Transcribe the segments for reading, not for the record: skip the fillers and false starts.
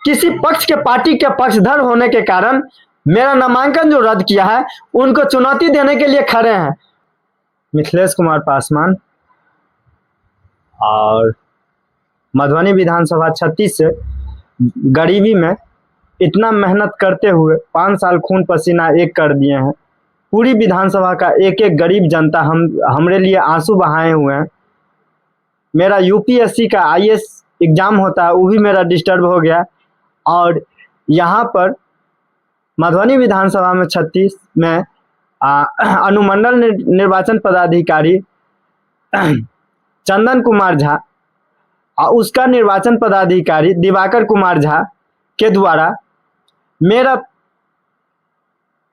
किसी पक्ष के पार्टी के पक्षधर होने के कारण मेरा नामांकन जो रद्द किया है उनको चुनौती देने के लिए खड़े हैं मिथिलेश कुमार पासवान। और मधुबनी विधानसभा 36 से गरीबी में इतना मेहनत करते हुए 5 साल खून पसीना एक कर दिए हैं। पूरी विधानसभा का एक एक गरीब जनता हमरे लिए आंसू बहाए हुए हैं। मेरा यूपीएससी का आईएएस एग्जाम होता है वो भी मेरा डिस्टर्ब हो गया। और यहाँ पर मधुबनी विधानसभा में 36 में अनुमंडल निर्वाचन पदाधिकारी चंदन कुमार झा और उसका निर्वाचन पदाधिकारी दिवाकर कुमार झा के द्वारा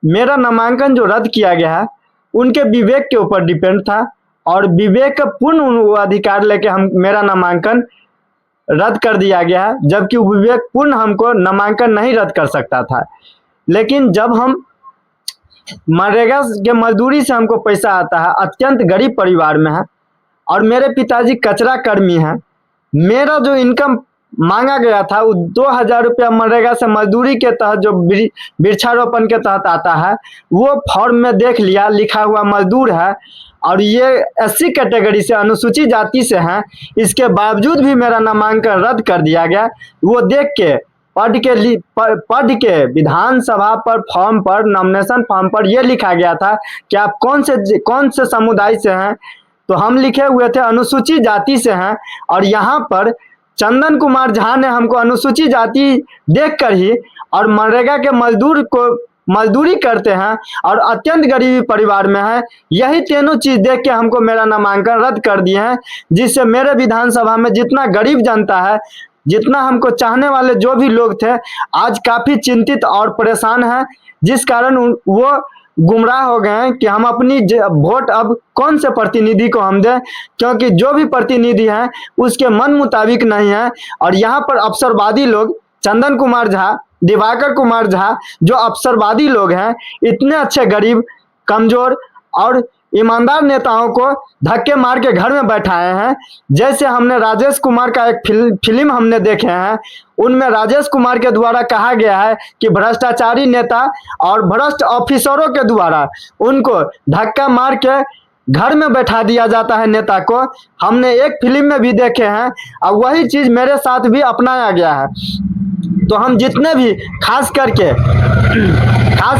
मेरा नामांकन जो रद्द किया गया है उनके विवेक के ऊपर डिपेंड था। और विवेक का पूर्ण अधिकार लेके मेरा नामांकन रद्द कर दिया गया है, जबकि विवेक पूर्ण हमको नामांकन नहीं रद्द कर सकता था। लेकिन जब हम मनरेगा के मजदूरी से हमको पैसा आता है, अत्यंत गरीब परिवार में है और मेरे पिताजी कचरा कर्मी हैं, मेरा जो इनकम मांगा गया था वो 2000 रुपया मनरेगा से मजदूरी के तहत जो वृक्षारोपण के तहत आता है वो फॉर्म में देख लिया, लिखा हुआ मजदूर है और ये एससी कैटेगरी से अनुसूचित जाति से हैं, इसके बावजूद भी मेरा नामांकन रद्द कर दिया गया। वो देख के पढ़ के विधानसभा पर फॉर्म पर नॉमिनेशन फॉर्म पर यह लिखा गया था कि आप कौन से समुदाय से हैं, तो हम लिखे हुए थे अनुसूचित जाति से हैं। और यहाँ पर चंदन कुमार झा ने हमको अनुसूचित जाति देखकर ही और मनरेगा के मजदूर को मजदूरी करते हैं और अत्यंत गरीबी परिवार में है, यही तीनों चीज देख के हमको मेरा नामांकन रद्द कर दिए हैं। जिससे मेरे विधानसभा में जितना गरीब जनता है, जितना हमको चाहने वाले जो भी लोग थे, आज काफी चिंतित और परेशान हैं, जिस कारण वो गुमराह हो गए हैं कि हम अपनी वोट अब कौन से प्रतिनिधि को हम दें, क्योंकि जो भी प्रतिनिधि हैं उसके मन मुताबिक नहीं है। और यहाँ पर अवसरवादी लोग चंदन कुमार झा, दिवाकर कुमार झा जो अवसरवादी लोग हैं, इतने अच्छे गरीब, कमजोर और ईमानदार नेताओं को धक्के मार के घर में बैठाए हैं। जैसे हमने राजेश कुमार का एक फिल्म हमने देखे हैं, उनमें राजेश कुमार के द्वारा कहा गया है कि भ्रष्टाचारी नेता और भ्रष्ट ऑफिसरों के द्वारा उनको धक्का मार के घर में बैठा दिया जाता है नेता को। हमने एक फिल्म में भी देखे हैं और वही चीज मेरे साथ भी अपनाया गया है। तो हम जितने भी खास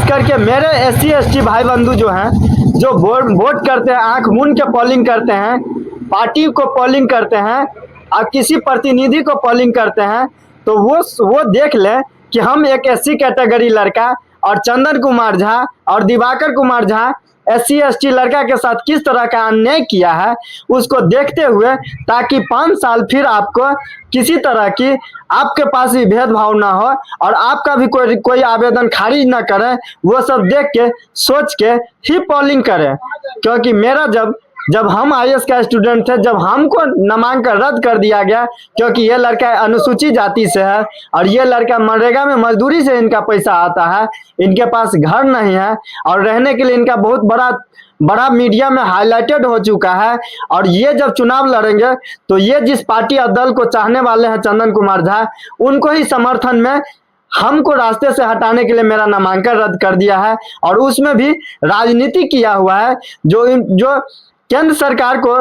करके मेरे एससी एसटी भाई बंधु जो हैं, जो वोट करते हैं, आंख मूंद के पोलिंग करते हैं, पार्टी को पोलिंग करते हैं और किसी प्रतिनिधि को पोलिंग करते हैं, तो वो देख लें कि हम एक एससी कैटेगरी लड़का और चंदन कुमार झा और दिवाकर कुमार झा एससी एसटी लड़का के साथ किस तरह का अन्याय किया है, उसको देखते हुए, ताकि 5 साल फिर आपको किसी तरह की आपके पास भी भेदभाव ना हो और आपका भी कोई आवेदन खारिज ना करें, वो सब देख के सोच के ही पोलिंग करें। क्योंकि मेरा जब हम आईएएस का स्टूडेंट थे, जब हमको नामांकन रद्द कर दिया गया क्योंकि ये लड़का अनुसूचित जाति से है और ये लड़का मनरेगा में मजदूरी से इनका पैसा आता है, इनके पास घर नहीं है और रहने के लिए इनका बहुत बड़ा मीडिया में हाईलाइटेड हो चुका है। और ये जब चुनाव लड़ेंगे तो ये जिस पार्टी और दल को चाहने वाले हैं चंदन कुमार झा, उनको ही समर्थन में हमको रास्ते से हटाने के लिए मेरा नामांकन रद्द कर दिया है। और उसमें भी राजनीति किया हुआ है, जो केंद्र सरकार को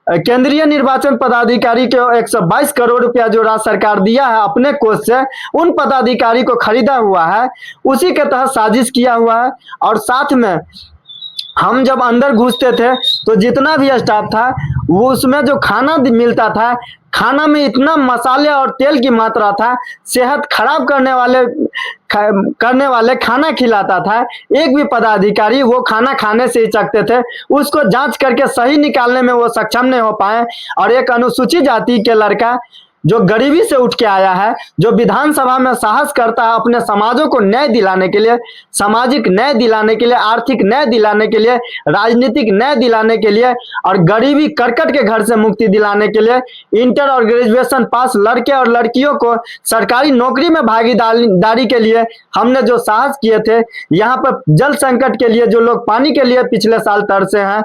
केंद्रीय निर्वाचन पदाधिकारी को 122 करोड़ रुपया जो राज्य सरकार दिया है अपने कोष से, उन पदाधिकारी को खरीदा हुआ है, उसी के तहत साजिश किया हुआ है। और साथ में हम जब अंदर घुसते थे तो जितना भी स्टाफ था वो उसमें जो खाना मिलता था, खाना में इतना मसाले और तेल की मात्रा था, सेहत खराब करने वाले खाना खिलाता था। एक भी पदाधिकारी वो खाना खाने से हिचकते थे, उसको जांच करके सही निकालने में वो सक्षम नहीं हो पाए। और एक अनुसूचित जाति के लड़का जो गरीबी से उठ के आया है, जो विधानसभा में साहस करता है अपने समाजों को न्याय दिलाने के लिए, सामाजिक न्याय दिलाने के लिए, आर्थिक न्याय दिलाने के लिए, राजनीतिक न्याय दिलाने के लिए और गरीबी करकट के घर से मुक्ति दिलाने के लिए, इंटर और ग्रेजुएशन पास लड़के और लड़कियों को सरकारी नौकरी में भागीदारी के लिए हमने जो साहस किए थे, यहाँ पर जल संकट के लिए जो लोग पानी के लिए पिछले साल तरसे हैं,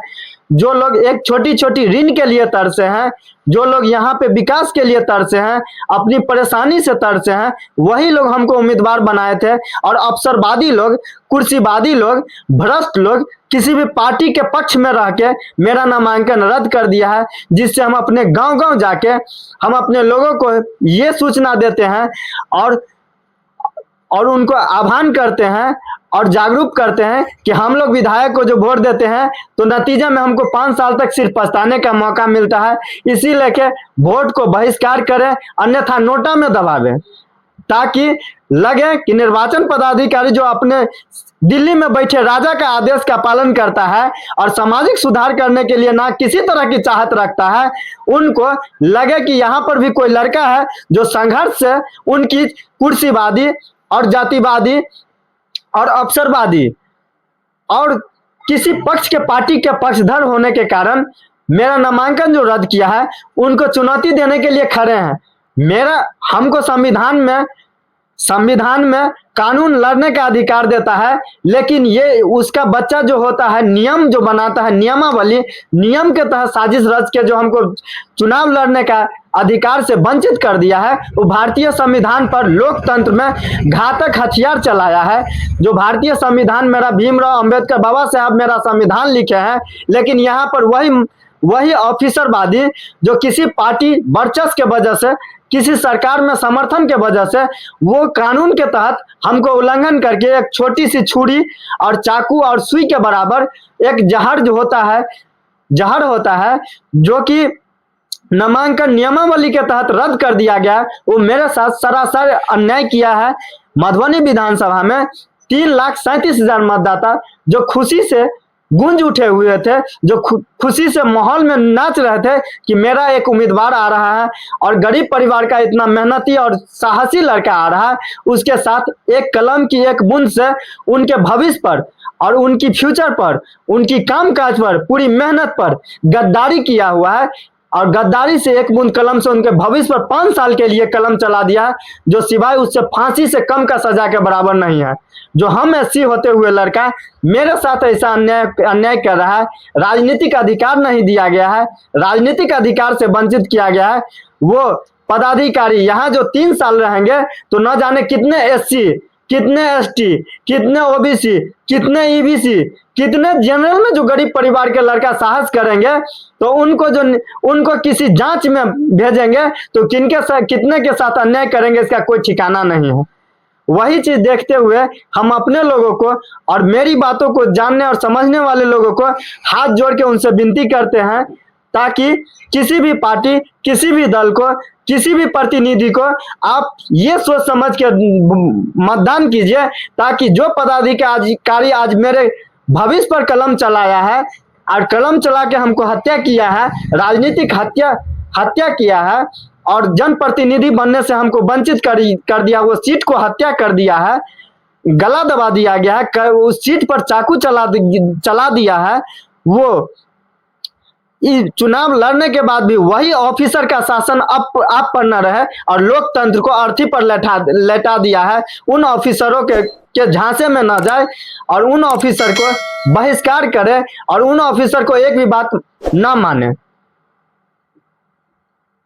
जो लोग एक छोटी छोटी ऋण के लिए तरसे हैं, जो लोग यहाँ पे विकास के लिए तरसे हैं, अपनी परेशानी से तरसे हैं, वही लोग हमको उम्मीदवार बनाए थे। और अवसरवादी लोग, कुर्सीवादी लोग, भ्रष्ट लोग किसी भी पार्टी के पक्ष में रह के मेरा नामांकन रद्द कर दिया है, जिससे हम अपने गांव गांव जाके हम अपने लोगों को ये सूचना देते हैं और उनको आह्वान करते हैं और जागरूक करते हैं कि हम लोग विधायक को जो वोट देते हैं तो नतीजे में हमको 5 साल तक सिर्फ पछताने का मौका मिलता है। इसी लेके वोट को बहिष्कार करें, अन्यथा नोटा में दबावें, ताकि लगे कि निर्वाचन पदाधिकारी जो अपने दिल्ली में बैठे राजा का आदेश का पालन करता है और सामाजिक सुधार करने के लिए ना किसी तरह की चाहत रखता है, उनको लगे कि यहाँ पर भी कोई लड़का है जो संघर्ष से उनकी कुर्सीवादी और जातिवादी और अवसरवादी और किसी पक्ष के पार्टी के पक्षधर होने के कारण मेरा नामांकन जो रद्द किया है, उनको चुनौती देने के लिए खड़े हैं। हमको संविधान में कानून लड़ने का अधिकार देता है, लेकिन ये उसका बच्चा जो होता है, नियम जो बनाता है, नियमावली, नियम के तहत साजिश रच के जो हमको चुनाव लड़ने का अधिकार से वंचित कर दिया है, वो भारतीय संविधान पर लोकतंत्र में घातक हथियार चलाया है। जो भारतीय संविधान मेरा भीमराव अंबेडकर बाबा साहब मेरा संविधान लिखे हैं, लेकिन यहाँ पर वही ऑफिसरवादी जो किसी पार्टी वर्चस्व के वजह से, किसी सरकार में समर्थन के वजह से वो कानून के तहत हमको उल्लंघन करके एक छोटी सी छुरी और चाकू और सुई के बराबर एक जहर होता है जो कि नामांकन नियमावली के तहत रद्द कर दिया गया, वो मेरे साथ सरासर अन्याय किया है। मधुबनी विधानसभा में 3,37,000 मतदाता जो खुशी से गूंज उठे हुए थे, जो खुशी से माहौल में नाच रहे थे कि मेरा एक उम्मीदवार आ रहा है और गरीब परिवार का इतना मेहनती और साहसी लड़का आ रहा है, उसके साथ एक कलम की एक बूंद से उनके भविष्य पर और उनकी फ्यूचर पर, उनकी कामकाज पर, पूरी मेहनत पर गद्दारी किया हुआ है। और गद्दारी से एक बूंद कलम से उनके भविष्य पर 5 साल के लिए कलम चला दिया है, जो सिवाय उससे फांसी से कम का सजा के बराबर नहीं है। जो हम एससी होते हुए लड़का मेरे साथ ऐसा अन्याय कर रहा है, राजनीतिक अधिकार नहीं दिया गया है, राजनीतिक अधिकार से वंचित किया गया है। वो पदाधिकारी यहाँ जो 3 साल रहेंगे तो न जाने कितने एससी, कितने एसटी, कितने ओबीसी, कितने ईबीसी, कितने जनरल में जो गरीब परिवार के लड़का साहस करेंगे, तो उनको किसी जांच में भेजेंगे तो कितने के साथ अन्याय करेंगे, इसका कोई ठिकाना नहीं है। वही चीज देखते हुए हम अपने लोगों को और मेरी बातों को जानने और समझने वाले लोगों को हाथ जोड़ के उनसे विनती करते हैं, ताकि किसी भी पार्टी, किसी भी दल को, किसी भी प्रतिनिधि को आप ये सोच समझ के मतदान कीजिए, ताकि जो पदाधिकारी आज मेरे भविष्य पर कलम चलाया है और कलम चला के हमको हत्या किया है, राजनीतिक हत्या किया है और जनप्रतिनिधि बनने से हमको वंचित कर दिया, वो सीट को हत्या कर दिया है, गला दबा दिया गया है, उस सीट पर चाकू चला दिया है, वो चुनाव लड़ने के बाद भी वही ऑफिसर का शासन आप पर न रहे और लोकतंत्र को अर्थी पर लेटा दिया है। उन ऑफिसरों के झांसे में न जाए और उन ऑफिसर को बहिष्कार करे और उन ऑफिसर को एक भी बात न माने।